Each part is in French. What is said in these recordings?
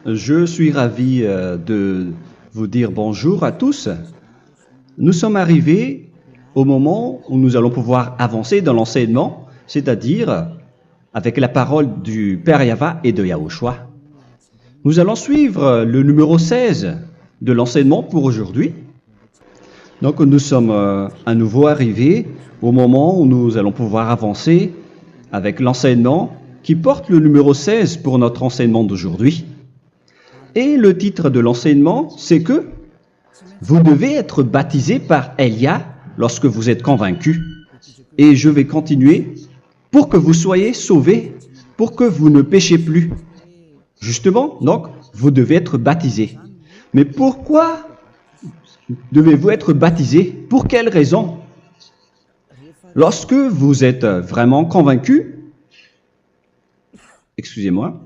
Je suis ravi de vous dire bonjour à tous. Nous sommes arrivés au moment où nous allons pouvoir avancer dans l'enseignement, c'est-à-dire avec la parole du Père Yava et de Yahushua. Nous allons suivre le numéro 16 de l'enseignement pour aujourd'hui. Donc nous sommes à nouveau arrivés au moment où nous allons pouvoir avancer avec l'enseignement qui porte le numéro 16 pour notre enseignement d'aujourd'hui. Et le titre de l'enseignement, c'est que vous devez être baptisé par Elia lorsque vous êtes convaincu. Et je vais continuer pour que vous soyez sauvés, pour que vous ne péchez plus. Justement, donc, vous devez être baptisé. Mais pourquoi devez-vous être baptisé? Pour quelle raison? Lorsque vous êtes vraiment convaincu, excusez-moi,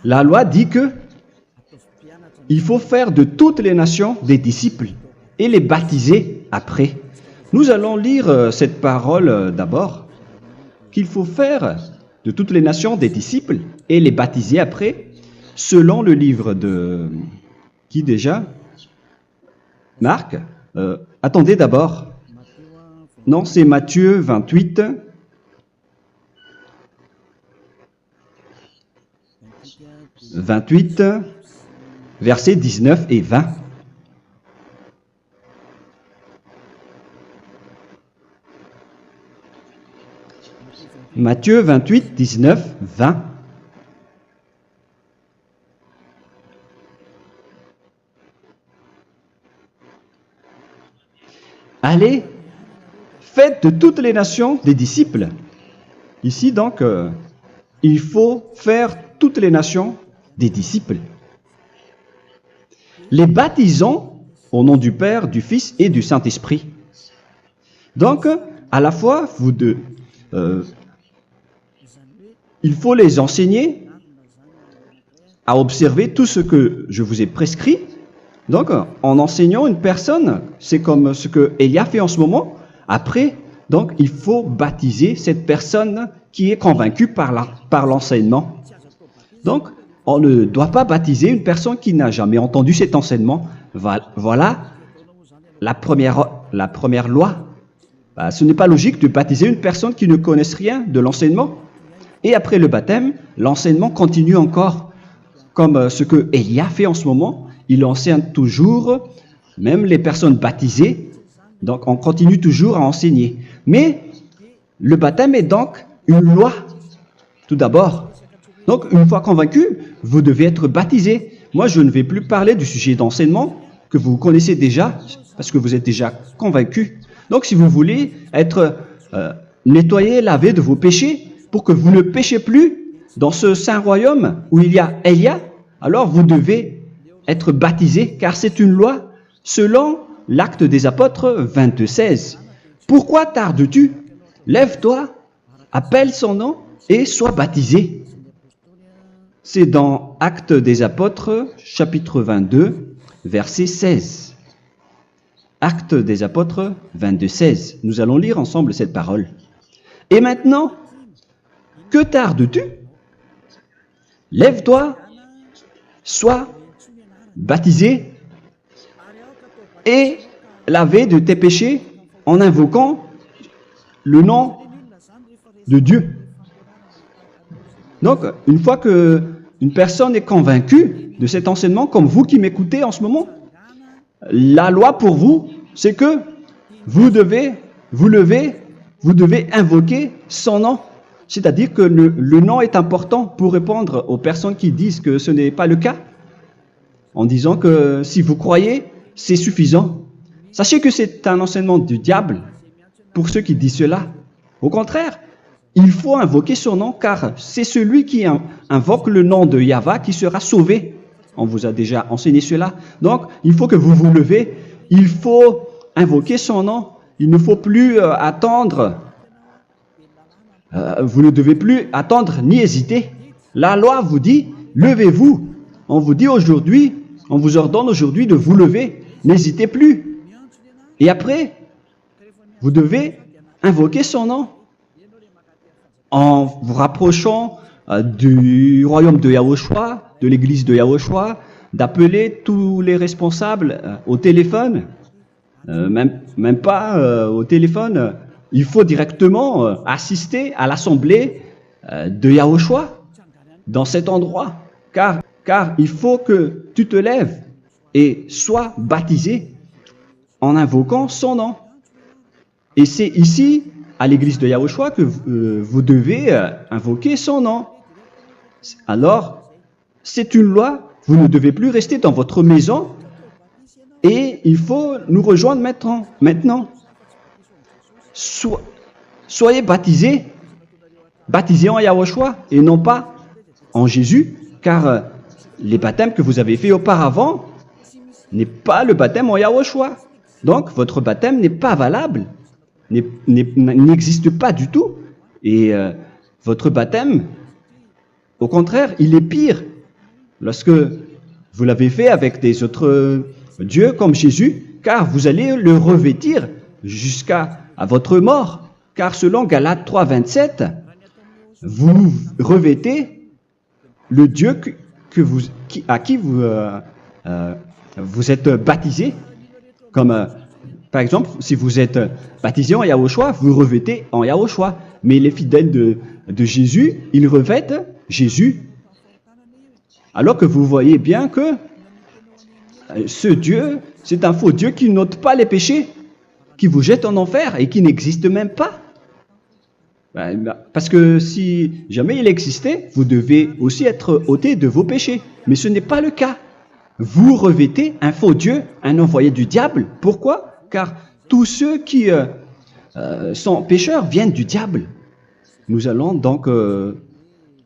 la loi dit que il faut faire de toutes les nations des disciples et les baptiser après. Nous allons lire cette parole d'abord, qu'il faut faire de toutes les nations des disciples et les baptiser après, selon le livre de... Qui déjà? Marc. Attendez d'abord. Non, c'est Matthieu 28. Versets 19 et 20. Matthieu 28, 19, 20. Allez, faites de toutes les nations des disciples. Ici donc, il faut faire toutes les nations des disciples. Les baptisons au nom du Père, du Fils et du Saint-Esprit. Donc, à la fois, il faut les enseigner à observer tout ce que je vous ai prescrit. Donc, en enseignant une personne, c'est comme ce que Elia fait en ce moment. Après, donc, il faut baptiser cette personne qui est convaincue par l'enseignement. Donc, on ne doit pas baptiser une personne qui n'a jamais entendu cet enseignement. Voilà la première loi. Ce n'est pas logique de baptiser une personne qui ne connaisse rien de l'enseignement. Et après le baptême, l'enseignement continue encore, comme ce que Elia fait en ce moment. Il enseigne toujours, même les personnes baptisées. Donc, on continue toujours à enseigner. Mais le baptême est donc une loi, tout d'abord. Donc, une fois convaincu, vous devez être baptisé. Moi, je ne vais plus parler du sujet d'enseignement que vous connaissez déjà, parce que vous êtes déjà convaincu. Donc, si vous voulez être nettoyé, lavé de vos péchés, pour que vous ne péchez plus dans ce saint royaume où il y a Elia, alors vous devez être baptisé, car c'est une loi selon l'Acte des Apôtres 22:16. Pourquoi tardes-tu? Lève-toi, appelle son nom et sois baptisé. C'est dans Actes des Apôtres, chapitre 22, verset 16. Actes des Apôtres 22:16. Nous allons lire ensemble cette parole. Et maintenant, que tardes-tu? Lève-toi, sois baptisé et lavé de tes péchés en invoquant le nom de Dieu. Donc, une fois qu'une personne est convaincue de cet enseignement, comme vous qui m'écoutez en ce moment, la loi pour vous, c'est que vous devez invoquer son nom. C'est-à-dire que le nom est important pour répondre aux personnes qui disent que ce n'est pas le cas, en disant que si vous croyez, c'est suffisant. Sachez que c'est un enseignement du diable pour ceux qui disent cela. Au contraire, il faut invoquer son nom, car c'est celui qui invoque le nom de Yahva qui sera sauvé. On vous a déjà enseigné cela. Donc, il faut que vous vous levez, il faut invoquer son nom. Il ne faut plus attendre. Vous ne devez plus attendre ni hésiter. La loi vous dit, levez-vous. On vous dit aujourd'hui, on vous ordonne aujourd'hui de vous lever. N'hésitez plus. Et après, vous devez invoquer son nom en vous rapprochant du royaume de Yahushua, de l'église de Yahushua, d'appeler tous les responsables au téléphone, même pas au téléphone, il faut directement assister à l'assemblée de Yahushua dans cet endroit, car il faut que tu te lèves et sois baptisé en invoquant son nom. Et c'est ici, à l'église de Yahushua, que vous devez invoquer son nom. Alors, c'est une loi, vous ne devez plus rester dans votre maison et il faut nous rejoindre maintenant. Soyez baptisés en Yahushua et non pas en Jésus, car les baptêmes que vous avez faits auparavant n'est pas le baptême en Yahushua. Donc, votre baptême n'est pas valable, n'existe pas du tout. Et votre baptême, au contraire, il est pire lorsque vous l'avez fait avec des autres dieux comme Jésus, car vous allez le revêtir jusqu'à votre mort. Car selon Galates 3, 27, vous revêtez le Dieu à qui vous êtes baptisé. Comme par exemple, si vous êtes baptisé en Yahushua, vous revêtez en Yahushua. Mais les fidèles de Jésus, ils revêtent Jésus. Alors que vous voyez bien que ce Dieu, c'est un faux Dieu qui n'ôte pas les péchés, qui vous jette en enfer et qui n'existe même pas. Parce que si jamais il existait, vous devez aussi être ôté de vos péchés. Mais ce n'est pas le cas. Vous revêtez un faux Dieu, un envoyé du diable. Pourquoi? Car tous ceux qui sont pécheurs viennent du diable. Nous allons donc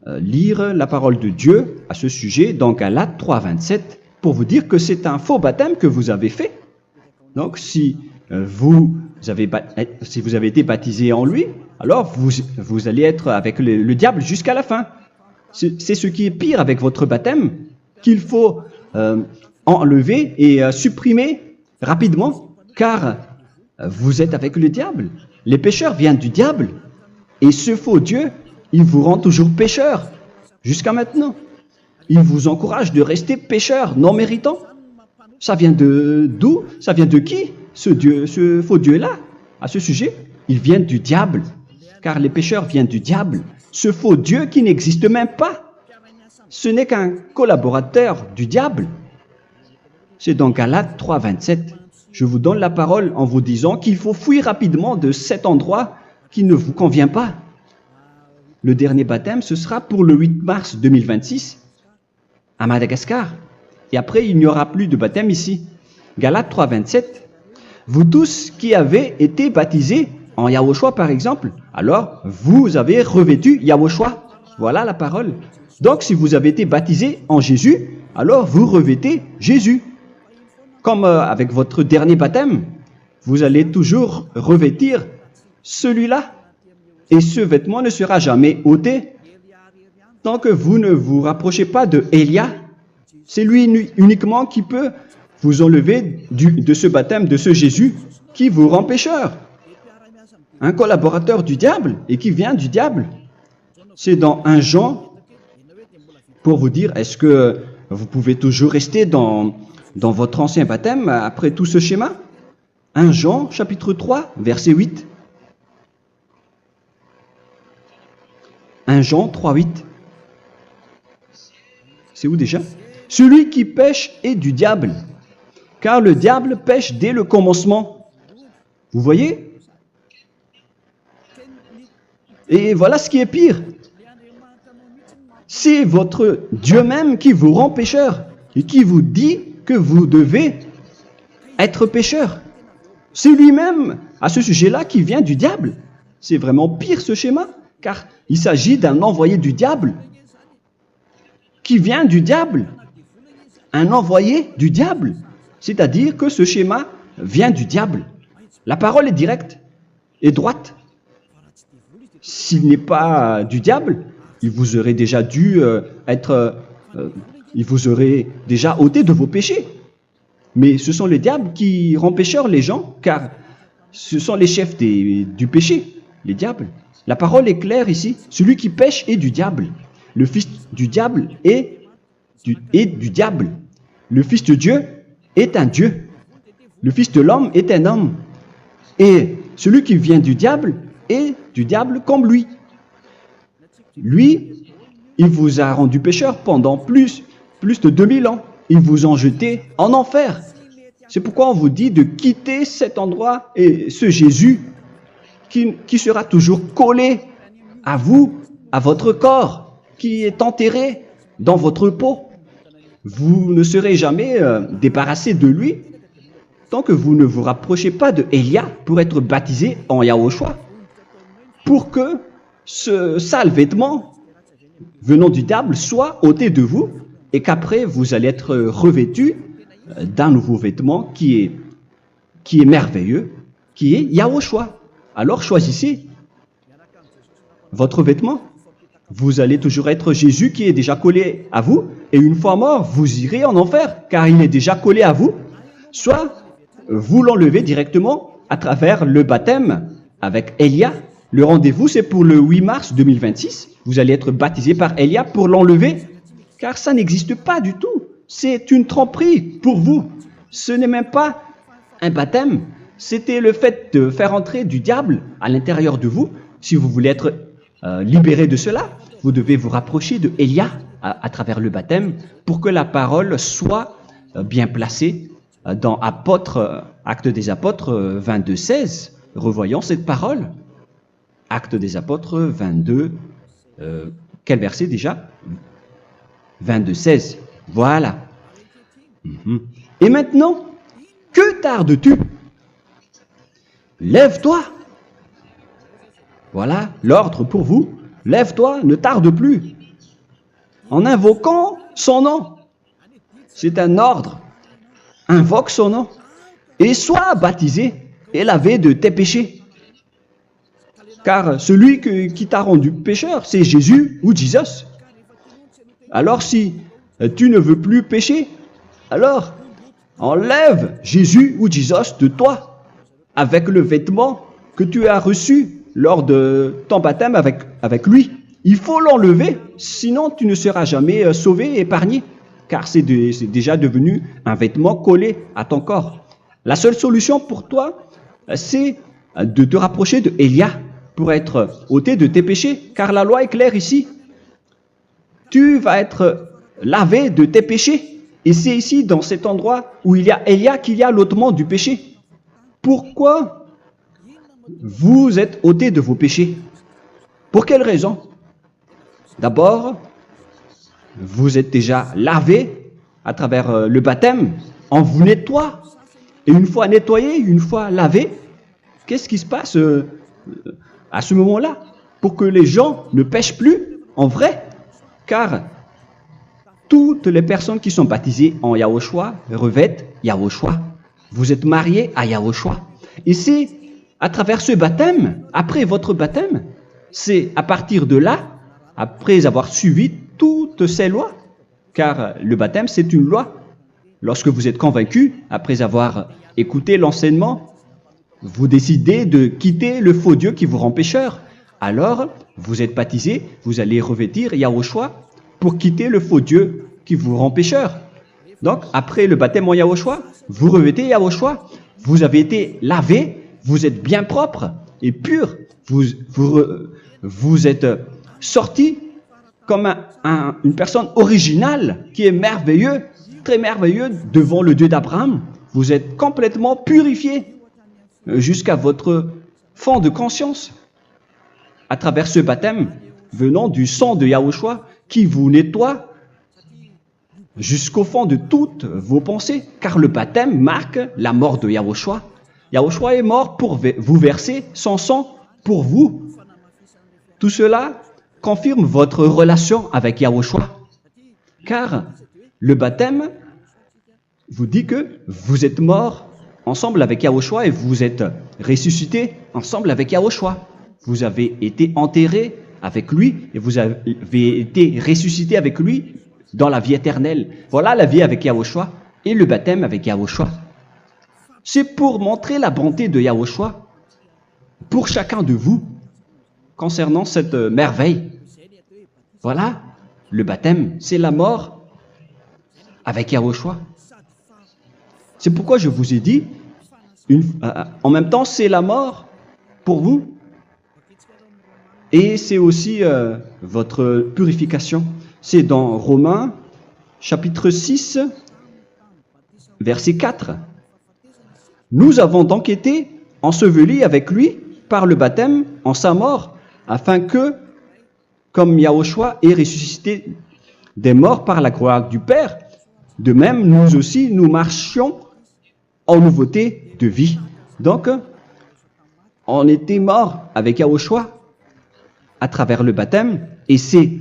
lire la parole de Dieu à ce sujet dans Galates 3, 27 pour vous dire que c'est un faux baptême que vous avez fait. Donc si vous avez été baptisé en lui, alors vous allez être avec le diable jusqu'à la fin. C'est ce qui est pire avec votre baptême qu'il faut enlever et supprimer rapidement, car vous êtes avec le diable. Les pécheurs viennent du diable, et ce faux Dieu, il vous rend toujours pécheur, jusqu'à maintenant. Il vous encourage de rester pécheur, non méritant. Ça vient d'où? Ça vient de qui, ce faux Dieu-là? À ce sujet, ils viennent du diable, car les pécheurs viennent du diable. Ce faux Dieu qui n'existe même pas. Ce n'est qu'un collaborateur du diable. C'est dans Galates 3, 27. Je vous donne la parole en vous disant qu'il faut fuir rapidement de cet endroit qui ne vous convient pas. Le dernier baptême, ce sera pour le 8 mars 2026 à Madagascar. Et après, il n'y aura plus de baptême ici. Galates 3, 27. Vous tous qui avez été baptisés en Yahushua, par exemple, alors vous avez revêtu Yahushua. Voilà la parole. Donc, si vous avez été baptisé en Jésus, alors vous revêtez Jésus. Comme avec votre dernier baptême, vous allez toujours revêtir celui-là. Et ce vêtement ne sera jamais ôté tant que vous ne vous rapprochez pas de Élia. C'est lui uniquement qui peut vous enlever de ce baptême, de ce Jésus qui vous rend pécheur. Un collaborateur du diable et qui vient du diable. C'est dans 1 Jean, pour vous dire, est-ce que vous pouvez toujours rester dans votre ancien baptême après tout ce schéma? 1 Jean, chapitre 3, verset 8. 1 Jean 3, 8. C'est où déjà? Celui qui pêche est du diable, car le diable pêche dès le commencement. Vous voyez? Et voilà ce qui est pire. C'est votre Dieu même qui vous rend pécheur et qui vous dit que vous devez être pécheur. C'est lui-même, à ce sujet-là, qui vient du diable. C'est vraiment pire ce schéma, car il s'agit d'un envoyé du diable qui vient du diable. Un envoyé du diable. C'est-à-dire que ce schéma vient du diable. La parole est directe et droite. S'il n'est pas du diable, il vous aurait déjà dû il vous aurait déjà ôté de vos péchés. Mais ce sont les diables qui rendent pécheurs les gens, car ce sont les chefs du péché, les diables. La parole est claire ici, celui qui pêche est du diable. le fils du diable est du diable. Le fils de Dieu est un Dieu. Le fils de l'homme est un homme. Et celui qui vient du diable est du diable comme lui. Lui, il vous a rendu pécheur pendant plus de 2000 ans. Il vous a jeté en enfer. C'est pourquoi on vous dit de quitter cet endroit et ce Jésus qui sera toujours collé à vous, à votre corps, qui est enterré dans votre peau. Vous ne serez jamais débarrassé de lui tant que vous ne vous rapprochez pas de Élia pour être baptisé en Yahushua, pour que ce sale vêtement venant du diable soit ôté de vous et qu'après vous allez être revêtu d'un nouveau vêtement qui est merveilleux, qui est Yahushua. Alors choisissez votre vêtement. Vous allez toujours être Jésus qui est déjà collé à vous, et une fois mort, vous irez en enfer, car il est déjà collé à vous. Soit vous l'enlevez directement à travers le baptême avec Élia. Le rendez-vous, c'est pour le 8 mars 2026. Vous allez être baptisé par Élia pour l'enlever, car ça n'existe pas du tout. C'est une tromperie pour vous. Ce n'est même pas un baptême. C'était le fait de faire entrer du diable à l'intérieur de vous. Si vous voulez être libéré de cela, vous devez vous rapprocher de Élia à travers le baptême pour que la parole soit bien placée dans Actes des Apôtres 22:16. Revoyons cette parole. Actes des Apôtres 22, quel verset déjà? 22:16. Voilà. Et maintenant, que tardes-tu? Lève-toi. Voilà l'ordre pour vous. Lève-toi, ne tarde plus. En invoquant son nom. C'est un ordre. Invoque son nom. Et sois baptisé et lavé de tes péchés. Car celui qui t'a rendu pécheur, c'est Jésus ou Jesus. Alors si tu ne veux plus pécher, alors enlève Jésus ou Jesus de toi avec le vêtement que tu as reçu lors de ton baptême avec lui. Il faut l'enlever, sinon tu ne seras jamais sauvé, épargné, car c'est déjà devenu un vêtement collé à ton corps. La seule solution pour toi, c'est de te rapprocher de Élia pour être ôté de tes péchés, car la loi est claire ici. Tu vas être lavé de tes péchés, et c'est ici, dans cet endroit où il y a Élia, qu'il y a l'ôtement du péché. Pourquoi vous êtes ôtés de vos péchés? Pour quelle raison? D'abord, vous êtes déjà lavé à travers le baptême. On vous nettoie. Et une fois nettoyé, une fois lavé, qu'est-ce qui se passe à ce moment-là? Pour que les gens ne pêchent plus en vrai. Car toutes les personnes qui sont baptisées en Yahushua revêtent Yahushua. Vous êtes mariés à Yahushua. Et c'est à travers ce baptême, après votre baptême, c'est à partir de là, après avoir suivi toutes ces lois, car le baptême c'est une loi. Lorsque vous êtes convaincu, après avoir écouté l'enseignement, vous décidez de quitter le faux Dieu qui vous rend pécheur. Alors, vous êtes baptisé, vous allez revêtir Yahushua pour quitter le faux Dieu qui vous rend pécheur. Donc, après le baptême en Yahushua, vous revêtez Yahushua, vous avez été lavé, vous êtes bien propre et pur, vous êtes sorti comme une personne originale qui est merveilleux, très merveilleux devant le Dieu d'Abraham. Vous êtes complètement purifié jusqu'à votre fond de conscience à travers ce baptême venant du sang de Yahushua qui vous nettoie jusqu'au fond de toutes vos pensées, car le baptême marque la mort de Yahushua. Yahushua est mort pour vous verser son sang pour vous. Tout cela confirme votre relation avec Yahushua, car le baptême vous dit que vous êtes mort ensemble avec Yahushua et vous êtes ressuscité ensemble avec Yahushua. Vous avez été enterré avec lui et vous avez été ressuscité avec lui dans la vie éternelle. Voilà la vie avec Yahushua et le baptême avec Yahushua. C'est pour montrer la bonté de Yahushua pour chacun de vous concernant cette merveille. Voilà le baptême, c'est la mort avec Yahushua. C'est pourquoi je vous ai dit, en même temps, c'est la mort pour vous. Et c'est aussi votre purification. C'est dans Romains, chapitre 6, verset 4. Nous avons donc été ensevelis avec lui par le baptême en sa mort, afin que, comme Yahushua est ressuscité des morts par la gloire du Père, de même, nous aussi, nous marchions en nouveauté de vie. Donc, on était morts avec Yahushua à travers le baptême, et c'est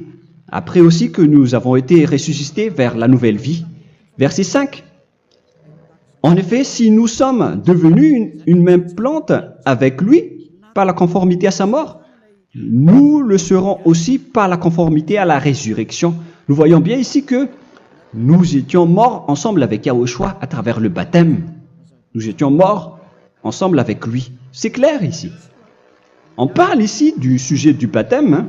après aussi que nous avons été ressuscités vers la nouvelle vie. Verset 5. En effet, si nous sommes devenus une même plante avec lui par la conformité à sa mort, nous le serons aussi par la conformité à la résurrection. Nous voyons bien ici que nous étions morts ensemble avec Yahushua à travers le baptême. Nous étions morts ensemble avec lui. C'est clair ici. On parle ici du sujet du baptême.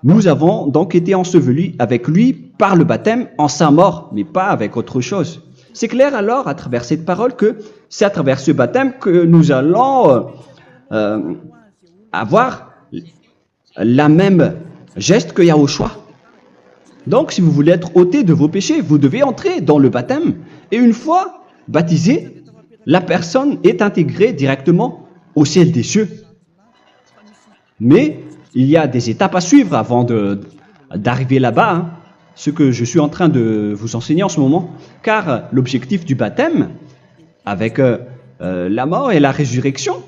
Nous avons donc été ensevelis avec lui par le baptême en sa mort, mais pas avec autre chose. C'est clair alors à travers cette parole que c'est à travers ce baptême que nous allons avoir la même geste que Yahushua. Donc si vous voulez être ôté de vos péchés, vous devez entrer dans le baptême. Et une fois baptisé, la personne est intégrée directement au ciel des cieux. Mais il y a des étapes à suivre avant d'arriver là-bas, ce que je suis en train de vous enseigner en ce moment. Car l'objectif du baptême, avec la mort et la résurrection,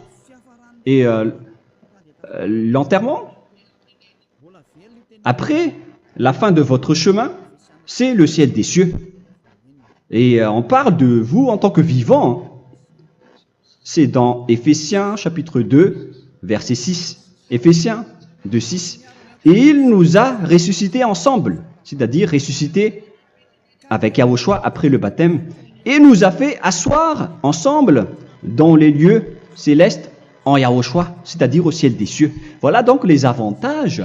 et l'enterrement, après la fin de votre chemin, c'est le ciel des cieux. Et on parle de vous en tant que vivant. C'est dans Éphésiens chapitre 2, verset 6. Éphésiens 2, 6. Et il nous a ressuscités ensemble, c'est-à-dire ressuscités avec Yahushua après le baptême, et nous a fait asseoir ensemble dans les lieux célestes en Yahushua, c'est-à-dire au ciel des cieux. Voilà donc les avantages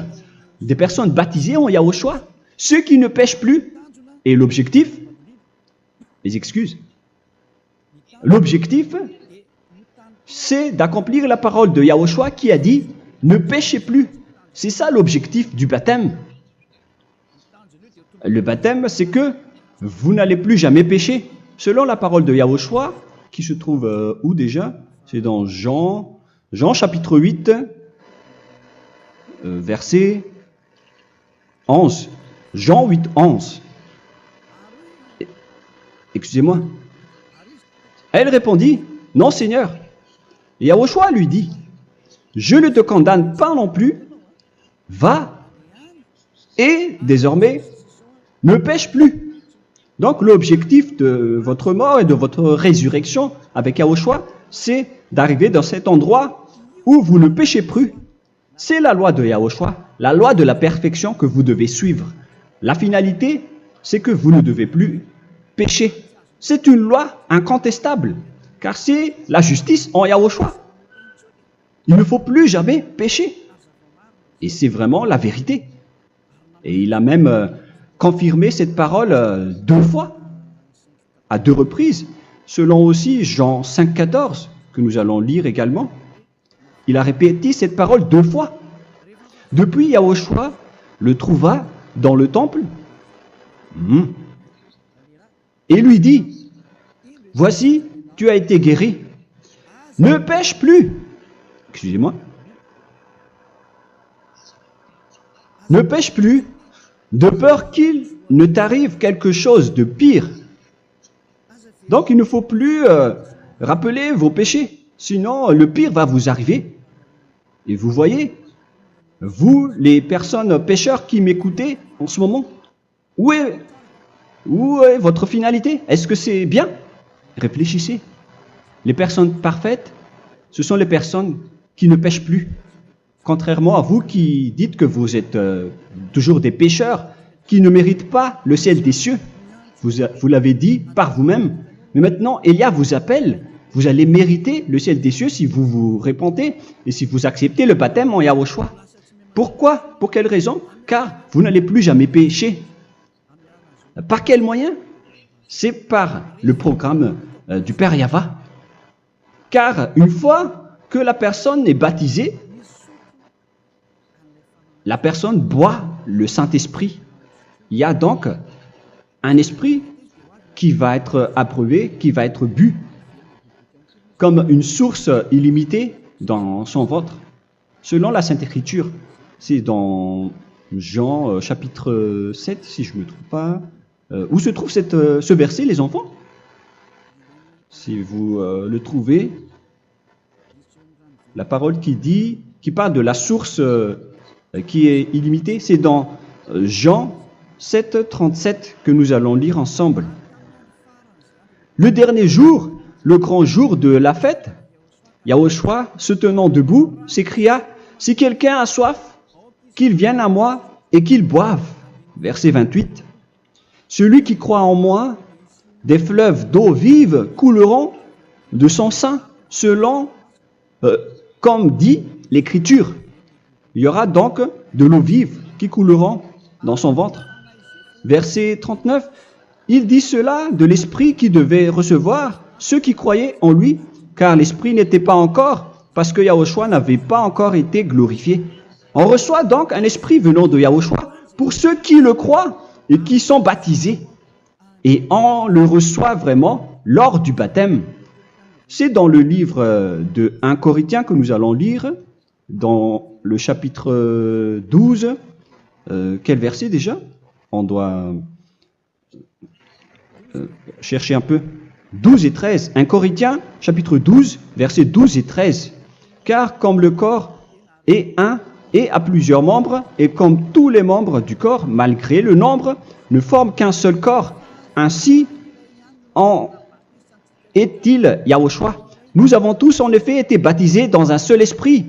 des personnes baptisées en Yahushua, ceux qui ne pêchent plus. Et l'objectif, les excuses, l'objectif, c'est d'accomplir la parole de Yahushua qui a dit « Ne péchez plus ». C'est ça l'objectif du baptême. Le baptême, c'est que vous n'allez plus jamais pécher. Selon la parole de Yahushua, qui se trouve où déjà? C'est dans Jean chapitre 8, verset 11. Jean 8, 11. Excusez-moi. Elle répondit, « Non, Seigneur. » Et Yahushua lui dit, « Je ne te condamne pas non plus. Va et désormais ne pêche plus. » Donc l'objectif de votre mort et de votre résurrection avec Yahushua, c'est d'arriver dans cet endroit où vous ne péchez plus. C'est la loi de Yahushua, la loi de la perfection que vous devez suivre. La finalité, c'est que vous ne devez plus pécher. C'est une loi incontestable, car c'est la justice en Yahushua. Il ne faut plus jamais pécher. Et c'est vraiment la vérité. Et il a même confirmé cette parole 2 fois, à 2 reprises, selon aussi Jean 5, 14, que nous allons lire également. Il a répété cette parole 2 fois. Depuis, Yahushua le trouva dans le temple et lui dit, « Voici, tu as été guéri. Ne pêche plus. » Excusez-moi. Ne pêche plus, de peur qu'il ne t'arrive quelque chose de pire. Donc il ne faut plus rappeler vos péchés, sinon le pire va vous arriver. Et vous voyez, vous les personnes pécheurs qui m'écoutez en ce moment, où est votre finalité? Est-ce que c'est bien? Réfléchissez. Les personnes parfaites, ce sont les personnes qui ne pêchent plus. Contrairement à vous qui dites que vous êtes toujours des pécheurs qui ne méritent pas le ciel des cieux. Vous l'avez dit par vous-même. Mais maintenant, Élia vous appelle. Vous allez mériter le ciel des cieux si vous vous repentez et si vous acceptez le baptême en Yahushua. Pourquoi? Pour quelle raison? Car vous n'allez plus jamais pécher. Par quel moyen? C'est par le programme du Père Yahva. Car une fois que la personne est baptisée, la personne boit le Saint-Esprit. Il y a donc un esprit qui va être approuvé, qui va être bu, comme une source illimitée dans son ventre, selon la Sainte Écriture. C'est dans Jean chapitre 7, si je ne me trompe pas. Où se trouve ce verset, les enfants? Si vous le trouvez, la parole qui parle de la source qui est illimitée, c'est dans Jean 7, 37 que nous allons lire ensemble. Le dernier jour, le grand jour de la fête, Yahushua, se tenant debout, s'écria, « Si quelqu'un a soif, qu'il vienne à moi et qu'il boive. » Verset 28. « Celui qui croit en moi, des fleuves d'eau vive couleront de son sein, selon, comme dit l'Écriture. » Il y aura donc de l'eau vive qui couleront dans son ventre. Verset 39. Il dit cela de l'Esprit qui devait recevoir ceux qui croyaient en lui, car l'Esprit n'était pas encore, parce que Yahushua n'avait pas encore été glorifié. On reçoit donc un Esprit venant de Yahushua pour ceux qui le croient et qui sont baptisés. Et on le reçoit vraiment lors du baptême. C'est dans le livre de 1 Corinthiens que nous allons lire, dans le chapitre 12. Quel verset déjà? On doit chercher un peu. 12 et 13. 1 Corinthiens, chapitre 12, versets 12 et 13. Car comme le corps est un et a plusieurs membres, et comme tous les membres du corps, malgré le nombre, ne forment qu'un seul corps, ainsi en est-il Yahushua. Nous avons tous en effet été baptisés dans un seul esprit,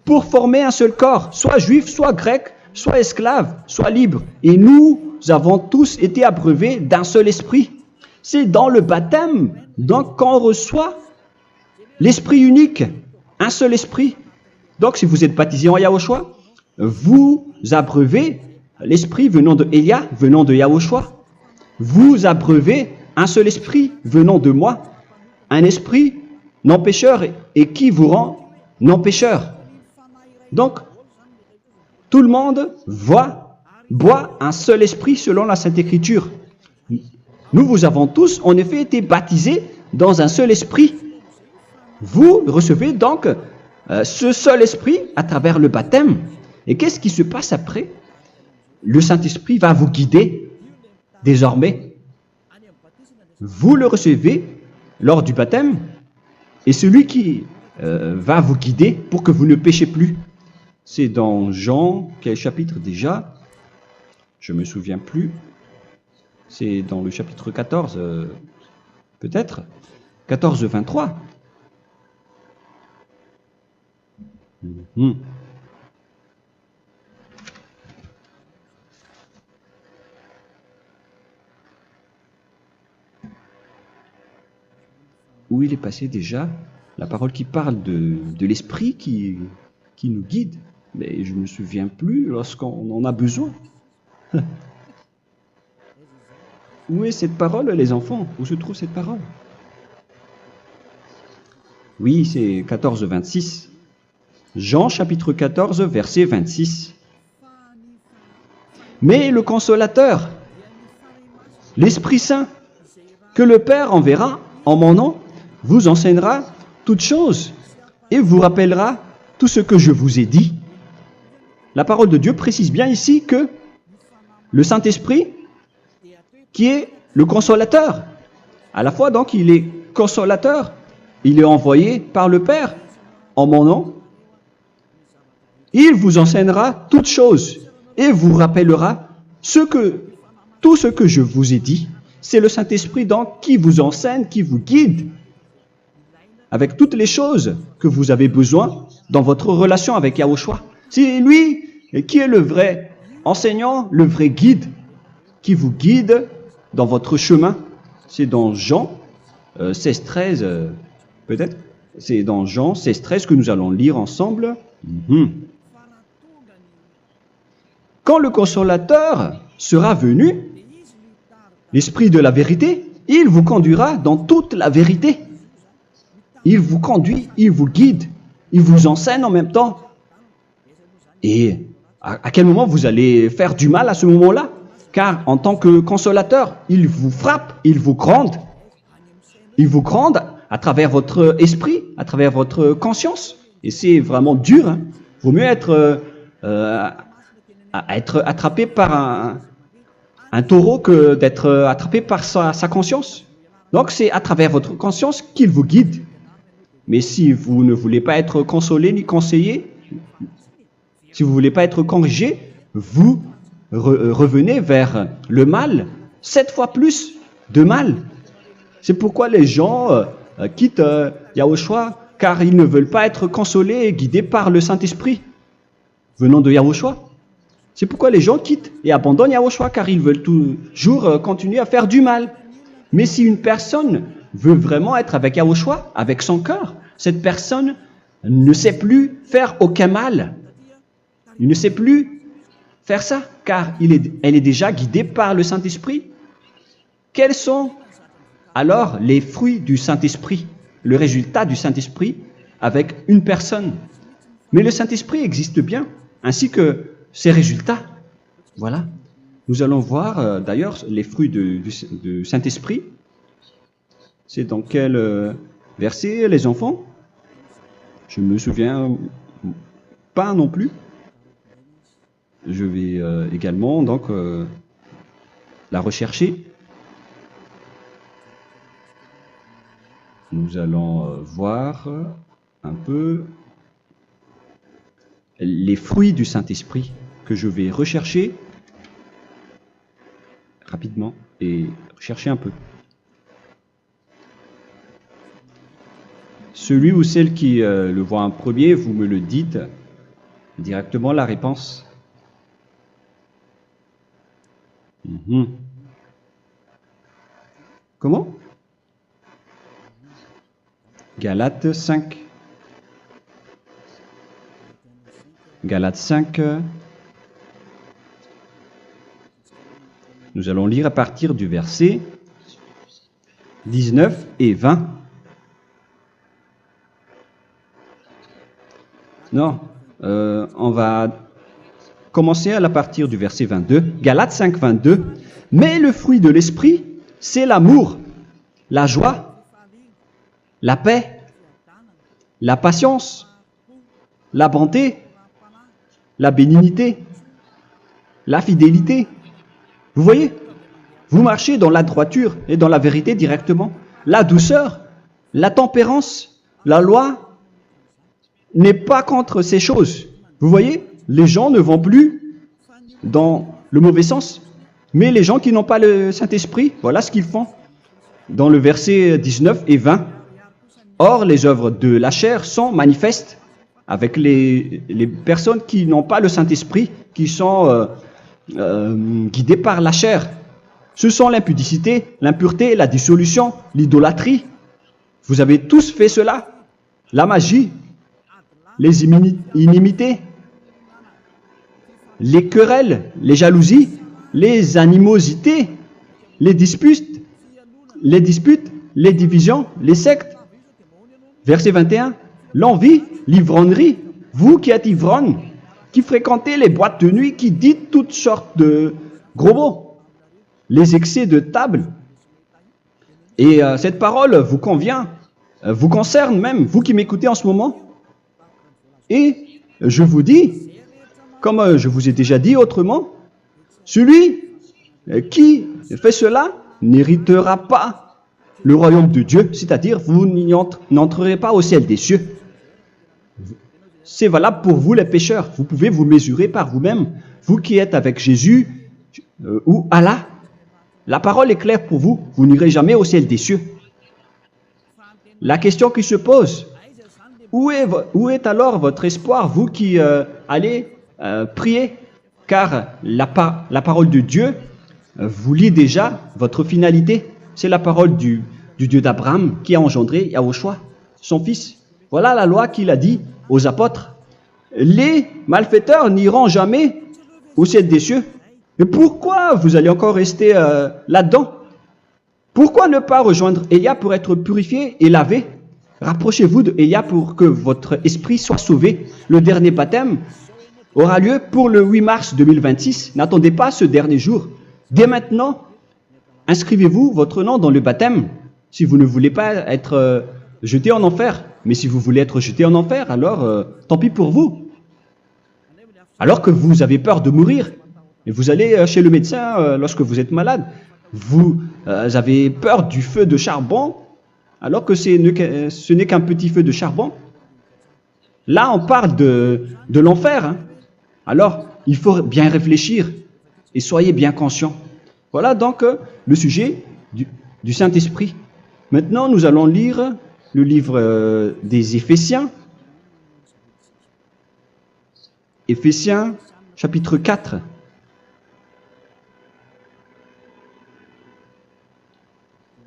pour former un seul corps, soit juif, soit grec, soit esclave, soit libre. Et nous avons tous été abreuvés d'un seul esprit. C'est dans le baptême, donc, qu'on reçoit l'esprit unique, un seul esprit. Donc, si vous êtes baptisé en Yahushua, vous abreuvez l'esprit venant de Elia, venant de Yahushua. Vous abreuvez un seul esprit venant de moi, un esprit non pécheur et qui vous rend non pécheur. Donc, tout le monde boit un seul esprit selon la Sainte Écriture. Nous vous avons tous en effet été baptisés dans un seul esprit. Vous recevez donc ce seul esprit à travers le baptême. Et qu'est-ce qui se passe après? Le Saint-Esprit va vous guider désormais. Vous le recevez lors du baptême et celui qui va vous guider pour que vous ne péchez plus. C'est dans Jean, quel chapitre déjà? Je ne me souviens plus. C'est dans le chapitre 14, peut-être. 14, 23. Où il est passé déjà? La parole qui parle de l'esprit qui nous guide. Mais je ne me souviens plus lorsqu'on en a besoin. Où est cette parole, les enfants? Où se trouve cette parole? Oui, c'est 14, 26. Jean, chapitre 14, verset 26. Mais le Consolateur, l'Esprit Saint, que le Père enverra en mon nom, vous enseignera toutes choses et vous rappellera tout ce que je vous ai dit. La parole de Dieu précise bien ici que le Saint-Esprit, qui est le consolateur, à la fois donc il est consolateur, il est envoyé par le Père en mon nom, il vous enseignera toutes choses et vous rappellera tout ce que je vous ai dit. C'est le Saint-Esprit donc qui vous enseigne, qui vous guide avec toutes les choses que vous avez besoin dans votre relation avec Yahushua. C'est lui qui est le vrai enseignant, le vrai guide, qui vous guide dans votre chemin. C'est dans Jean 16, 13, peut-être. C'est dans Jean 16, 13 que nous allons lire ensemble. Quand le consolateur sera venu, l'Esprit de la vérité, il vous conduira dans toute la vérité. Il vous conduit, il vous guide, il vous enseigne en même temps. Et à quel moment vous allez faire du mal à ce moment-là? Car en tant que consolateur, il vous frappe, il vous gronde. Il vous gronde à travers votre esprit, à travers votre conscience. Et c'est vraiment dur. Hein. Vaut mieux être attrapé par un taureau que d'être attrapé par sa conscience. Donc c'est à travers votre conscience qu'il vous guide. Mais si vous ne voulez pas être consolé ni conseillé, si vous ne voulez pas être corrigé, vous revenez vers le mal, 7 fois plus de mal. C'est pourquoi les gens quittent Yahushua, car ils ne veulent pas être consolés et guidés par le Saint-Esprit venant de Yahushua. C'est pourquoi les gens quittent et abandonnent Yahushua, car ils veulent toujours continuer à faire du mal. Mais si une personne veut vraiment être avec Yahushua, avec son cœur, cette personne ne sait plus faire aucun mal. Il ne sait plus faire ça, car elle est déjà guidée par le Saint-Esprit. Quels sont alors les fruits du Saint-Esprit, le résultat du Saint-Esprit avec une personne? Mais le Saint-Esprit existe bien, ainsi que ses résultats. Voilà. Nous allons voir d'ailleurs les fruits du Saint-Esprit. C'est dans quel verset, les enfants? Je ne me souviens pas non plus. Je vais également donc la rechercher. Nous allons voir un peu les fruits du Saint-Esprit que je vais rechercher rapidement et chercher un peu. Celui ou celle qui le voit en premier, vous me le dites directement la réponse. Comment? Galates 5. Galates 5. Nous allons lire à partir du verset 19 et 20. Non, on va commencer à partir du verset 22. Galates 5, 22. Mais le fruit de l'esprit, c'est l'amour, la joie, la paix, la patience, la bonté, la bénignité, la fidélité. Vous voyez? Vous marchez dans la droiture et dans la vérité directement. La douceur, la tempérance, la loi n'est pas contre ces choses. Vous voyez? Les gens ne vont plus dans le mauvais sens. Mais les gens qui n'ont pas le Saint-Esprit, voilà ce qu'ils font. Dans le verset 19 et 20. Or, les œuvres de la chair sont manifestes avec les personnes qui n'ont pas le Saint-Esprit, qui sont guidées par la chair. Ce sont l'impudicité, l'impureté, la dissolution, l'idolâtrie. Vous avez tous fait cela. La magie, les inimités, les querelles, les jalousies, les animosités, les disputes, les divisions, les sectes. Verset 21, l'envie, l'ivrognerie, vous qui êtes ivrognes, qui fréquentez les boîtes de nuit, qui dites toutes sortes de gros mots, les excès de table. Et cette parole vous convient, vous concerne même, vous qui m'écoutez en ce moment. Et je vous dis, comme je vous ai déjà dit autrement, celui qui fait cela n'héritera pas le royaume de Dieu, c'est-à-dire vous n'entrerez pas au ciel des cieux. C'est valable pour vous les pécheurs. Vous pouvez vous mesurer par vous-même, vous qui êtes avec Jésus ou Allah. La parole est claire pour vous, vous n'irez jamais au ciel des cieux. La question qui se pose, où est alors votre espoir, vous qui allez prier? Car la parole de Dieu vous lit déjà votre finalité. C'est la parole du Dieu d'Abraham qui a engendré Yahushua, son fils. Voilà la loi qu'il a dit aux apôtres. Les malfaiteurs n'iront jamais au ciel des cieux. Mais pourquoi vous allez encore rester là-dedans? Pourquoi ne pas rejoindre Élia pour être purifié et lavé? Rapprochez-vous de Élia pour que votre esprit soit sauvé. Le dernier baptême aura lieu pour le 8 mars 2026. N'attendez pas ce dernier jour. Dès maintenant, inscrivez-vous votre nom dans le baptême si vous ne voulez pas être jeté en enfer. Mais si vous voulez être jeté en enfer, alors tant pis pour vous. Alors que vous avez peur de mourir, et vous allez chez le médecin lorsque vous êtes malade, vous avez peur du feu de charbon, alors que ce n'est qu'un petit feu de charbon. Là, on parle de l'enfer. Hein. Alors, il faut bien réfléchir et soyez bien conscients. Voilà donc le sujet du Saint-Esprit. Maintenant, nous allons lire le livre des Éphésiens. Éphésiens, chapitre 4.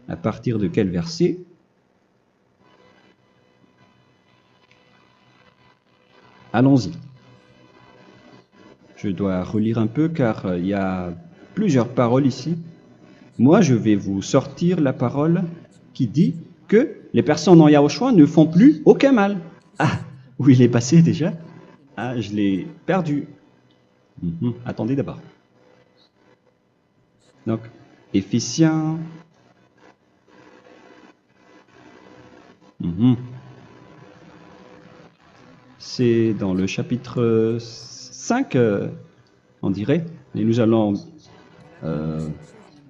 À partir de quel verset? Allons-y. Je dois relire un peu car il y a plusieurs paroles ici. Moi, je vais vous sortir la parole qui dit que les personnes en Yahushua ne font plus aucun mal. Ah, où il est passé déjà? Ah, je l'ai perdu. Attendez d'abord. Donc, Éphésiens. C'est dans le chapitre 5, on dirait. Et nous allons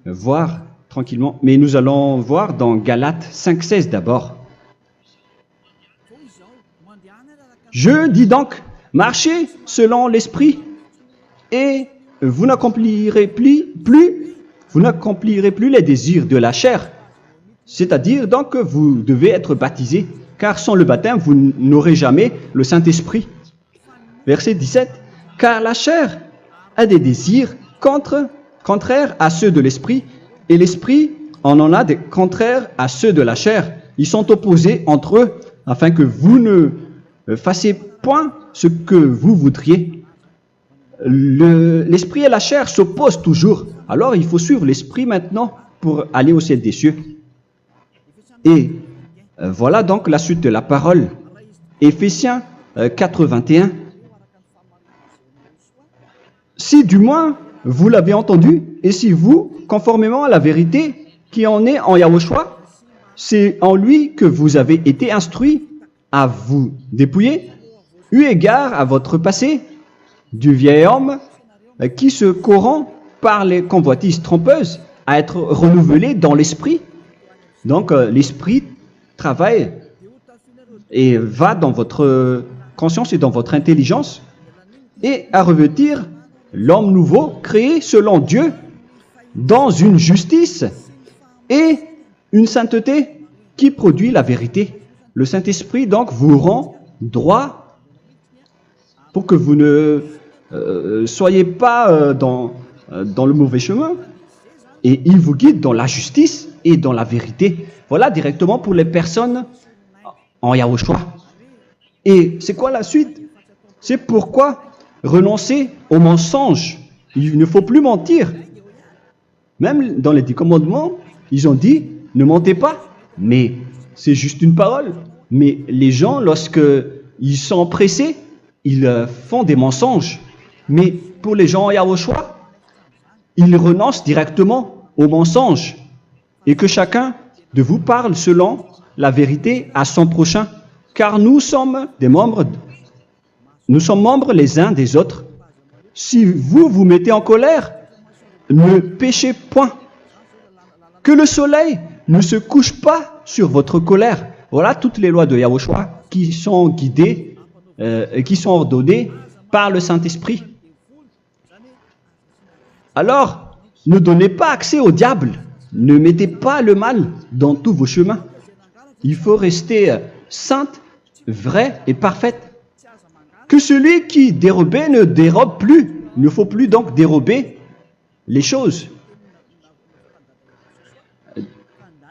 voir tranquillement. Mais nous allons voir dans Galates 5,16 d'abord. Je dis donc, marchez selon l'esprit et vous n'accomplirez plus les désirs de la chair. C'est-à-dire donc que vous devez être baptisé, car sans le baptême, vous n'aurez jamais le Saint-Esprit. Verset 17. Car la chair a des désirs contraires à ceux de l'esprit, et l'esprit en a des contraires à ceux de la chair. Ils sont opposés entre eux, afin que vous ne fassiez point ce que vous voudriez. L'esprit et la chair s'opposent toujours. Alors il faut suivre l'esprit maintenant pour aller au ciel des cieux. Et voilà donc la suite de la parole. Éphésiens 4:21. Si du moins vous l'avez entendu, et si vous, conformément à la vérité qui en est en Yahushua, c'est en lui que vous avez été instruits à vous dépouiller, eu égard à votre passé, du vieil homme qui se corrompt par les convoitises trompeuses, à être renouvelé dans l'esprit. Donc l'esprit travaille et va dans votre conscience et dans votre intelligence et à revêtir l'homme nouveau créé selon Dieu dans une justice et une sainteté qui produit la vérité. Le Saint-Esprit donc vous rend droit pour que vous ne soyez pas dans le mauvais chemin et il vous guide dans la justice et dans la vérité. Voilà directement pour les personnes en Yahushua. Et c'est quoi la suite? C'est pourquoi renoncer au mensonge. Il ne faut plus mentir. Même dans les 10 commandements, ils ont dit ne mentez pas. Mais c'est juste une parole. Mais les gens, lorsqu'ils sont pressés, ils font des mensonges. Mais pour les gens en Yahushua, ils renoncent directement au mensonge. Et que chacun de vous parle selon la vérité à son prochain. Car nous sommes membres les uns des autres. Si vous vous mettez en colère, ne péchez point. Que le soleil ne se couche pas sur votre colère. Voilà toutes les lois de Yahushua qui sont guidées, qui sont ordonnées par le Saint-Esprit. Alors, ne donnez pas accès au diable. Ne mettez pas le mal dans tous vos chemins. Il faut rester sainte, vraie et parfaite. Que celui qui dérobait ne dérobe plus. Il ne faut plus donc dérober les choses.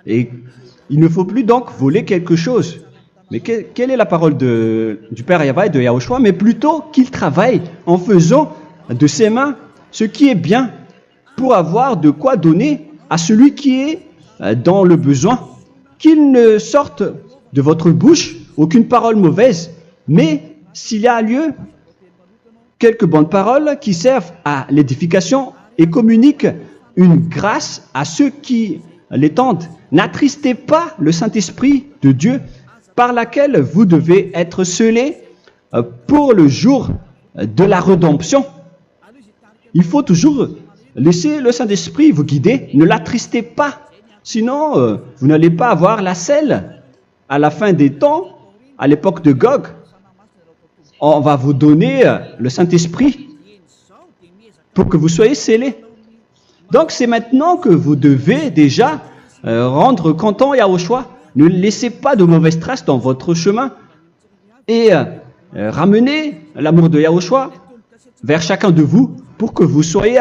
Et il ne faut plus donc voler quelque chose. Mais quelle est la parole du Père Yahweh et de Yahushua? Mais plutôt qu'il travaille en faisant de ses mains ce qui est bien pour avoir de quoi donner à celui qui est dans le besoin. Qu'il ne sorte de votre bouche aucune parole mauvaise, mais s'il y a lieu, quelques bonnes paroles qui servent à l'édification et communiquent une grâce à ceux qui l'étendent. N'attristez pas le Saint-Esprit de Dieu par laquelle vous devez être scellés pour le jour de la rédemption. Il faut toujours laisser le Saint-Esprit vous guider, ne l'attristez pas, sinon vous n'allez pas avoir la selle. À la fin des temps, à l'époque de Gog, on va vous donner le Saint-Esprit pour que vous soyez scellés. Donc c'est maintenant que vous devez déjà rendre content Yahushua. Ne laissez pas de mauvaises traces dans votre chemin et ramenez l'amour de Yahushua vers chacun de vous pour que vous soyez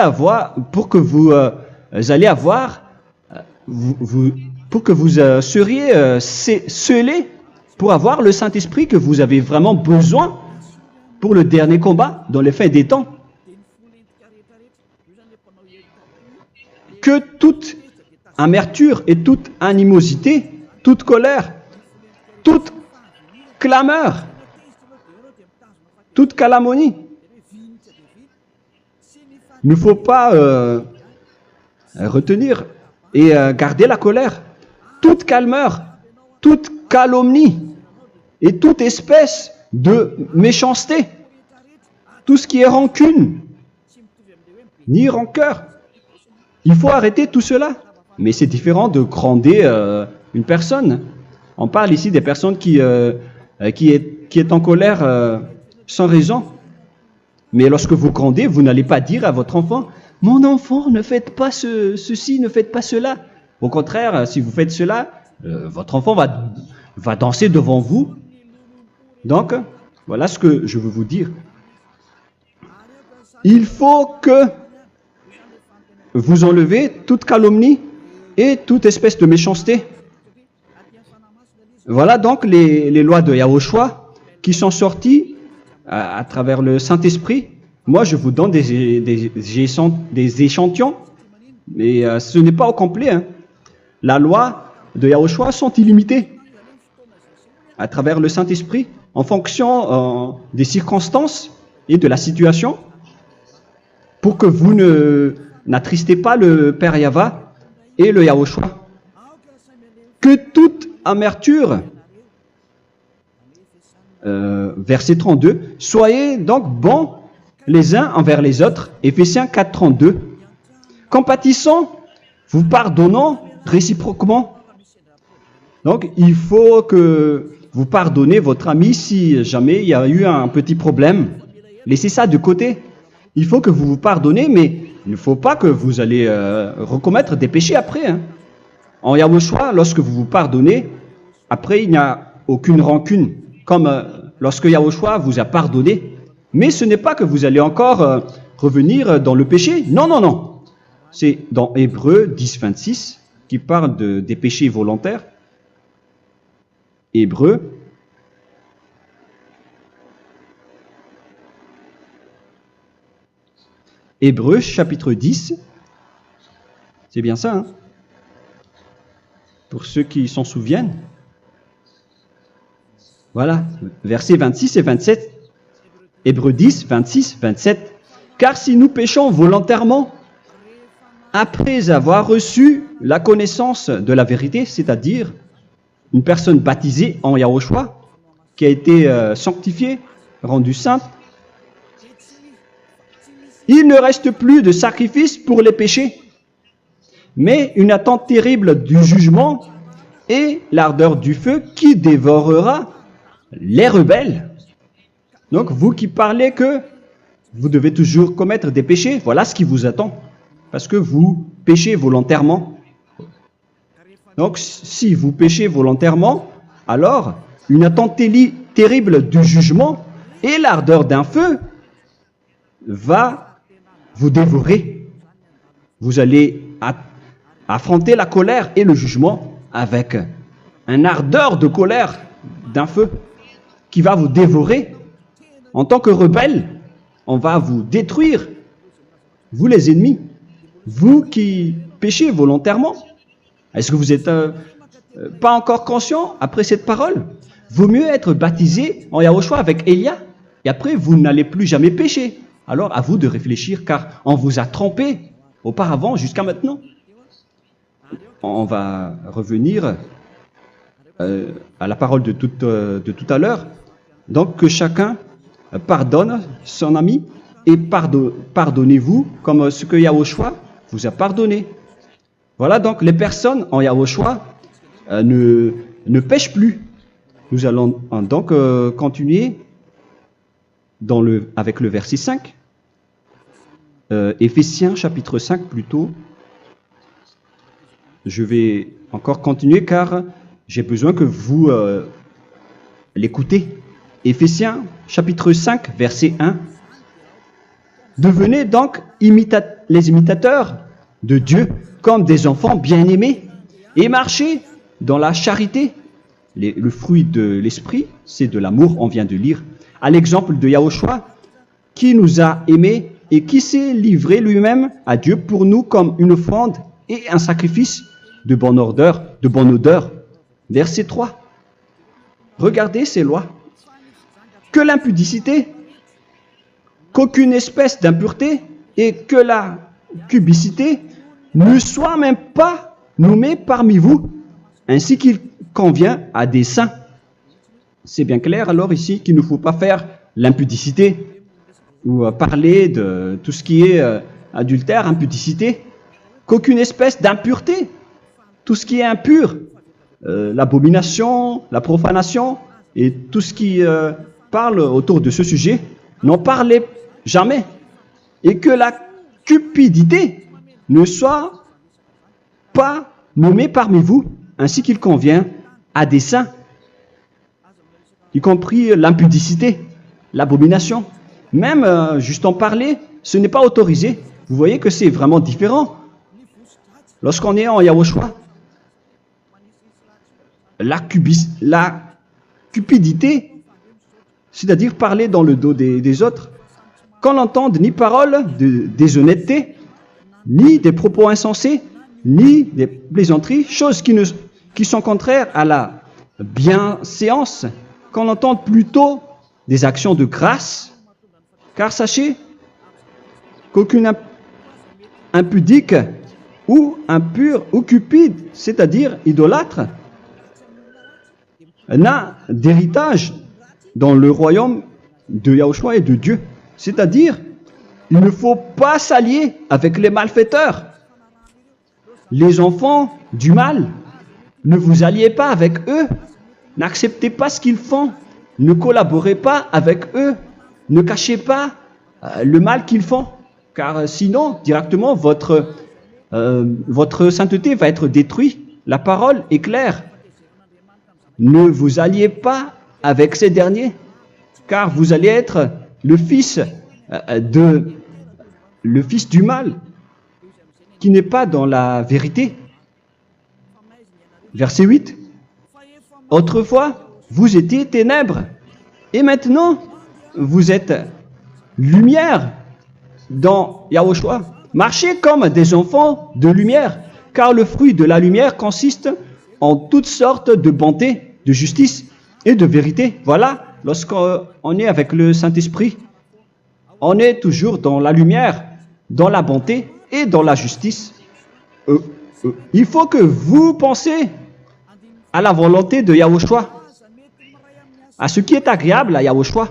seriez scellés pour avoir le Saint-Esprit que vous avez vraiment besoin pour le dernier combat dans les fins des temps. Que toute amertume et toute animosité, toute colère, toute clameur, toute calomnie, il ne faut pas retenir et garder la colère. Toute calmeur, toute calomnie et toute espèce de méchanceté, tout ce qui est rancune, ni rancœur. Il faut arrêter tout cela. Mais c'est différent de gronder une personne. On parle ici des personnes qui est en colère sans raison. Mais lorsque vous grondez, vous n'allez pas dire à votre enfant « Mon enfant, ne faites pas ceci, ne faites pas cela ». Au contraire, si vous faites cela, votre enfant va danser devant vous. Donc, voilà ce que je veux vous dire. Il faut que vous enlevez toute calomnie et toute espèce de méchanceté. Voilà donc les lois de Yahushua qui sont sorties à travers le Saint-Esprit. Moi, je vous donne des échantillons, mais ce n'est pas au complet. Hein. La loi de Yahushua sont illimitées à travers le Saint-Esprit en fonction des circonstances et de la situation pour que vous n'attristez pas le Père Yahva et le Yahushua. Que toute amertume, verset 32, soyez donc bons les uns envers les autres, Éphésiens 4, 32, compatissant, vous pardonnant réciproquement. Donc, il faut que vous pardonnez votre ami si jamais il y a eu un petit problème. Laissez ça de côté. Il faut que vous vous pardonnez, mais il ne faut pas que vous allez recommettre des péchés après. Hein. En Yahushua, lorsque vous vous pardonnez, après il n'y a aucune rancune, comme lorsque Yahushua vous a pardonné. Mais ce n'est pas que vous allez encore revenir dans le péché. Non, non, non. C'est dans Hébreux 10, 26 qui parle des péchés volontaires. Hébreux. Hébreux chapitre 10. C'est bien ça, hein? Pour ceux qui s'en souviennent. Voilà, versets 26 et 27. Hébreux 10, 26, 27. Car si nous péchons volontairement, après avoir reçu la connaissance de la vérité, c'est-à-dire une personne baptisée en Yahushua, qui a été sanctifiée, rendue sainte, il ne reste plus de sacrifice pour les péchés, mais une attente terrible du jugement et l'ardeur du feu qui dévorera les rebelles. Donc, vous qui parlez que vous devez toujours commettre des péchés, voilà ce qui vous attend, parce que vous péchez volontairement. Donc, si vous péchez volontairement, alors une attente terrible du jugement et l'ardeur d'un feu va vous dévorer. Vous allez affronter la colère et le jugement avec un ardeur de colère d'un feu qui va vous dévorer. En tant que rebelle, on va vous détruire vous les ennemis, vous qui péchez volontairement. Est-ce que vous n'êtes pas encore conscient après cette parole? Vaut mieux être baptisé en Yahushua avec Elia, et après vous n'allez plus jamais pécher. Alors à vous de réfléchir, car on vous a trompé auparavant jusqu'à maintenant. On va revenir à la parole de tout à l'heure. Donc que chacun pardonne son ami et pardonnez-vous comme ce que Yahushua vous a pardonné. Voilà, donc les personnes en Yahushua ne pêchent plus. Nous allons donc continuer avec le verset 5. Éphésiens chapitre 5 plutôt. Je vais encore continuer car j'ai besoin que vous l'écoutez. Éphésiens chapitre 5 verset 1. Devenez donc les imitateurs de Dieu comme des enfants bien-aimés et marchez dans la charité. Le fruit de l'esprit, c'est de l'amour, on vient de lire, à l'exemple de Yahushua qui nous a aimés et qui s'est livré lui-même à Dieu pour nous comme une offrande et un sacrifice de bonne odeur. Verset 3. Regardez ces lois. Que l'impudicité, qu'aucune espèce d'impureté et que la cubicité ne soient même pas nommés parmi vous, ainsi qu'il convient à des saints. C'est bien clair alors ici qu'il ne faut pas faire l'impudicité ou parler de tout ce qui est adultère, impudicité, qu'aucune espèce d'impureté, tout ce qui est impur, l'abomination, la profanation et tout ce qui parle autour de ce sujet, n'en parlez jamais. Et que la cupidité ne soit pas nommée parmi vous, ainsi qu'il convient à des saints, y compris l'impudicité, l'abomination. Même juste en parler, ce n'est pas autorisé. Vous voyez que c'est vraiment différent. Lorsqu'on est en Yahushua, la cupidité, c'est-à-dire parler dans le dos des autres, qu'on n'entende ni parole de déshonnêteté, ni des propos insensés, ni des plaisanteries, choses qui sont contraires à la bienséance, qu'on entende plutôt des actions de grâce, car sachez qu'aucune impudique ou impure ou cupide, c'est-à-dire idolâtre, n'a d'héritage dans le royaume de Yahushua et de Dieu. C'est-à-dire, il ne faut pas s'allier avec les malfaiteurs. Les enfants du mal, ne vous alliez pas avec eux. N'acceptez pas ce qu'ils font. Ne collaborez pas avec eux. Ne cachez pas le mal qu'ils font. Car sinon, directement, votre sainteté va être détruite. La parole est claire. Ne vous alliez pas avec ces derniers, car vous allez être le fils du mal, qui n'est pas dans la vérité. Verset 8. Autrefois, vous étiez ténèbres, et maintenant, vous êtes lumière dans Yahushua. Marchez comme des enfants de lumière, car le fruit de la lumière consiste en toutes sortes de bonté, de justice et de vérité. Voilà, lorsqu'on est avec le Saint-Esprit, on est toujours dans la lumière, dans la bonté et dans la justice. Il faut que vous pensiez à la volonté de Yahushua, à ce qui est agréable à Yahushua.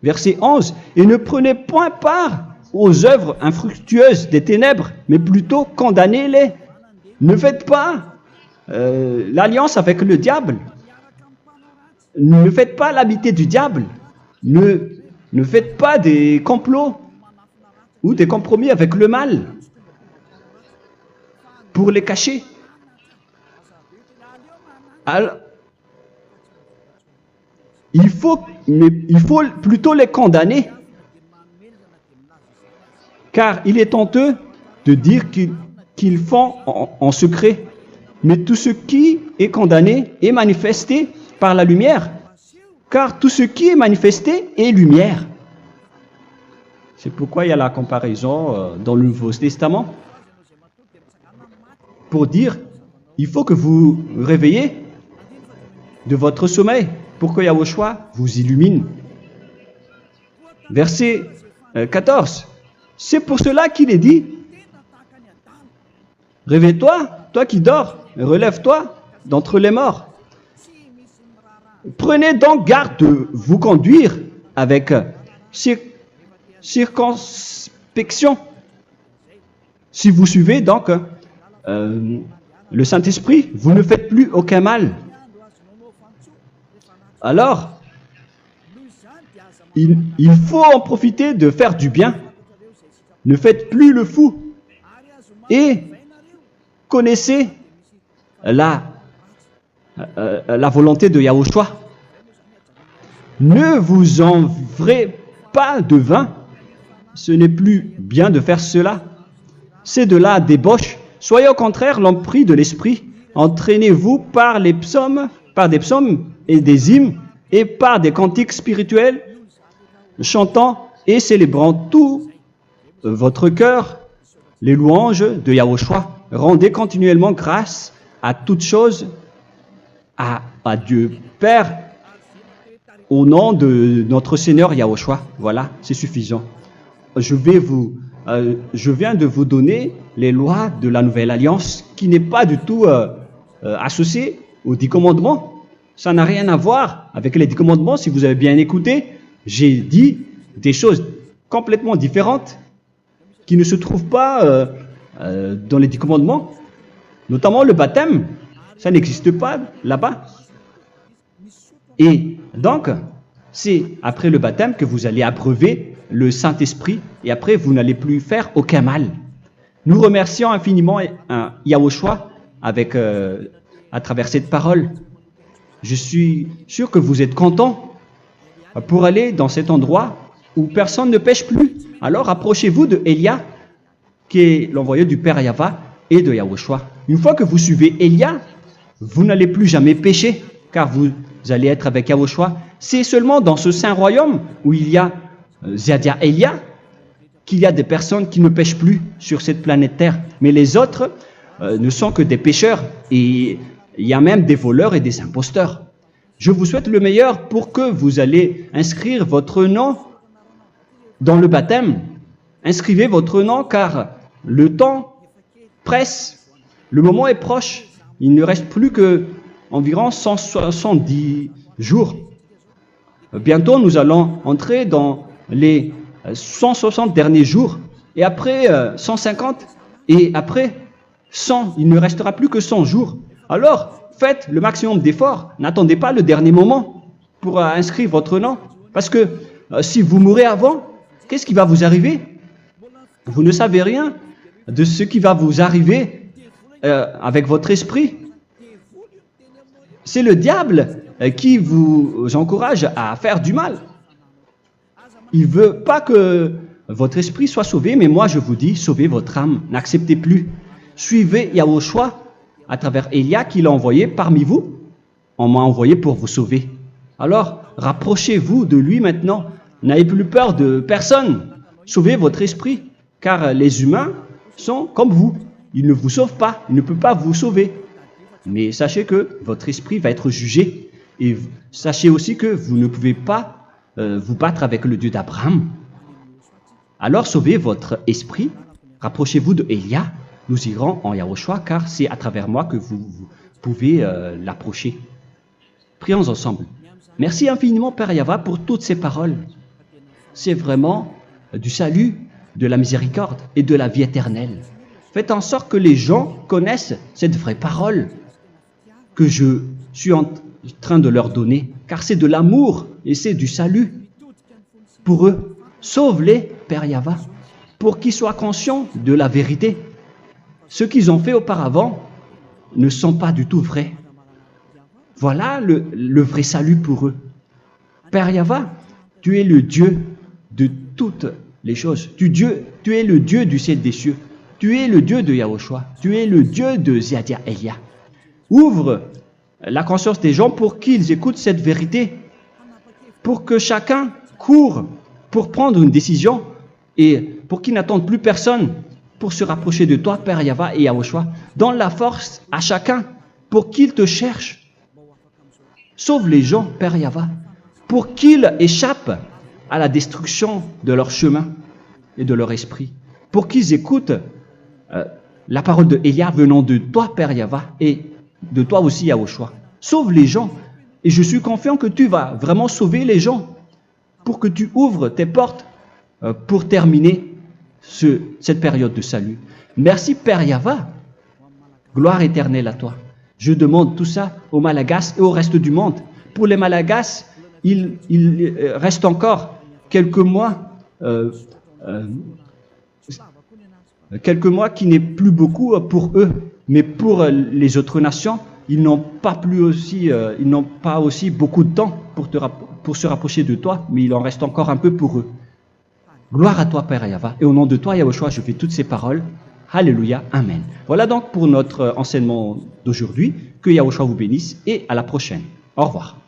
Verset 11. Et ne prenez point part aux œuvres infructueuses des ténèbres, mais plutôt condamnez-les. Ne faites pas l'alliance avec le diable. Ne faites pas l'amitié du diable. Ne faites pas des complots ou des compromis avec le mal pour les cacher. Alors, il faut plutôt les condamner, car il est honteux de dire qu'ils font en secret. Mais tout ce qui est condamné est manifesté par la lumière, car tout ce qui est manifesté est lumière. C'est pourquoi il y a la comparaison dans le Nouveau Testament pour dire il faut que vous réveillez de votre sommeil pour que Yahushua vous illumine. Verset 14. C'est pour cela qu'il est dit réveille-toi, toi qui dors, relève-toi d'entre les morts. Prenez donc garde de vous conduire avec circonspection. Si vous suivez donc le Saint-Esprit, vous ne faites plus aucun mal. Alors, il faut en profiter de faire du bien. Ne faites plus le fou. Et connaissez la volonté de Yahushua. Ne vous envrez pas de vin. Ce n'est plus bien de faire cela. C'est de la débauche. Soyez au contraire l'empris de l'esprit. Entraînez-vous par des psaumes et des hymnes et par des cantiques spirituels, chantant et célébrant tout votre cœur les louanges de Yahushua. Rendez continuellement grâce à toutes choses à Dieu Père au nom de notre Seigneur Yahushua. Voilà, c'est suffisant. Je viens de vous donner les lois de la Nouvelle Alliance qui n'est pas du tout associée aux 10 commandements. Ça n'a rien à voir avec les 10 commandements. Si vous avez bien écouté, j'ai dit des choses complètement différentes qui ne se trouvent pas dans les 10 commandements. Notamment le baptême, ça n'existe pas là-bas. Et donc, c'est après le baptême que vous allez abreuver le Saint-Esprit et après vous n'allez plus faire aucun mal. Nous remercions infiniment Yahushua à travers cette parole. Je suis sûr que vous êtes contents pour aller dans cet endroit où personne ne pêche plus. Alors approchez-vous de Élia, qui est l'envoyé du Père Yahva et de Yahushua. Une fois que vous suivez Élia, vous n'allez plus jamais pécher, car vous allez être avec Yahushua. C'est seulement dans ce saint royaume où il y a Ziadia Elia qu'il y a des personnes qui ne pêchent plus sur cette planète Terre. Mais les autres ne sont que des pécheurs et il y a même des voleurs et des imposteurs. Je vous souhaite le meilleur pour que vous allez inscrire votre nom dans le baptême. Inscrivez votre nom car le temps presse, le moment est proche. Il ne reste plus que environ 170 jours. Bientôt, nous allons entrer dans les 160 derniers jours et après 150 et après 100. Il ne restera plus que 100 jours. Alors, faites le maximum d'efforts. N'attendez pas le dernier moment pour inscrire votre nom. Parce que si vous mourrez avant, qu'est-ce qui va vous arriver? Vous ne savez rien de ce qui va vous arriver avec votre esprit. C'est le diable qui vous encourage à faire du mal. Il ne veut pas que votre esprit soit sauvé, mais moi je vous dis, sauvez votre âme. N'acceptez plus. Suivez Yahushua à travers Élia qu'il a envoyé parmi vous. On m'a envoyé pour vous sauver. Alors, rapprochez-vous de lui maintenant. N'ayez plus peur de personne. Sauvez votre esprit, car les humains sont comme vous. Ils ne vous sauvent pas, ils ne peuvent pas vous sauver. Mais sachez que votre esprit va être jugé. Et sachez aussi que vous ne pouvez pas vous battre avec le Dieu d'Abraham. Alors sauvez votre esprit, rapprochez-vous de Élia. Nous irons en Yahushua, car c'est à travers moi que vous pouvez l'approcher. Prions ensemble. Merci infiniment, Père Yahva, pour toutes ces paroles. C'est vraiment du salut, de la miséricorde et de la vie éternelle. Faites en sorte que les gens connaissent cette vraie parole que je suis en train de leur donner, car c'est de l'amour et c'est du salut pour eux. Sauve-les, Père Yahva, pour qu'ils soient conscients de la vérité. Ce qu'ils ont fait auparavant ne sont pas du tout vrais. Voilà le vrai salut pour eux. Père Yahva, tu es le Dieu de toutes les choses. Tu es le Dieu du ciel des cieux. Tu es le Dieu de Yahushua. Tu es le Dieu de Ziadia Elia. Ouvre la conscience des gens pour qu'ils écoutent cette vérité, pour que chacun court pour prendre une décision et pour qu'ils n'attendent plus personne pour se rapprocher de toi, Père Yahweh et Yahushua. Donne la force à chacun pour qu'ils te cherchent. Sauve les gens, Père Yahweh, pour qu'ils échappent à la destruction de leur chemin et de leur esprit, pour qu'ils écoutent la parole de Élia venant de toi, Père Yahweh, et de toi aussi, Yahushua. Sauve les gens, et je suis confiant que tu vas vraiment sauver les gens pour que tu ouvres tes portes pour terminer cette période de salut. Merci, Père Yahweh. Gloire éternelle à toi. Je demande tout ça aux Malagasy et au reste du monde. Pour les Malagasy, il reste encore quelques mois qui n'est plus beaucoup pour eux, mais pour les autres nations, ils n'ont pas aussi beaucoup de temps pour se rapprocher de toi, mais il en reste encore un peu pour eux. Gloire à toi, Père Yahweh, et au nom de toi, Yahushua, je fais toutes ces paroles. Alléluia, Amen. Voilà donc pour notre enseignement d'aujourd'hui. Que Yahushua vous bénisse et à la prochaine. Au revoir.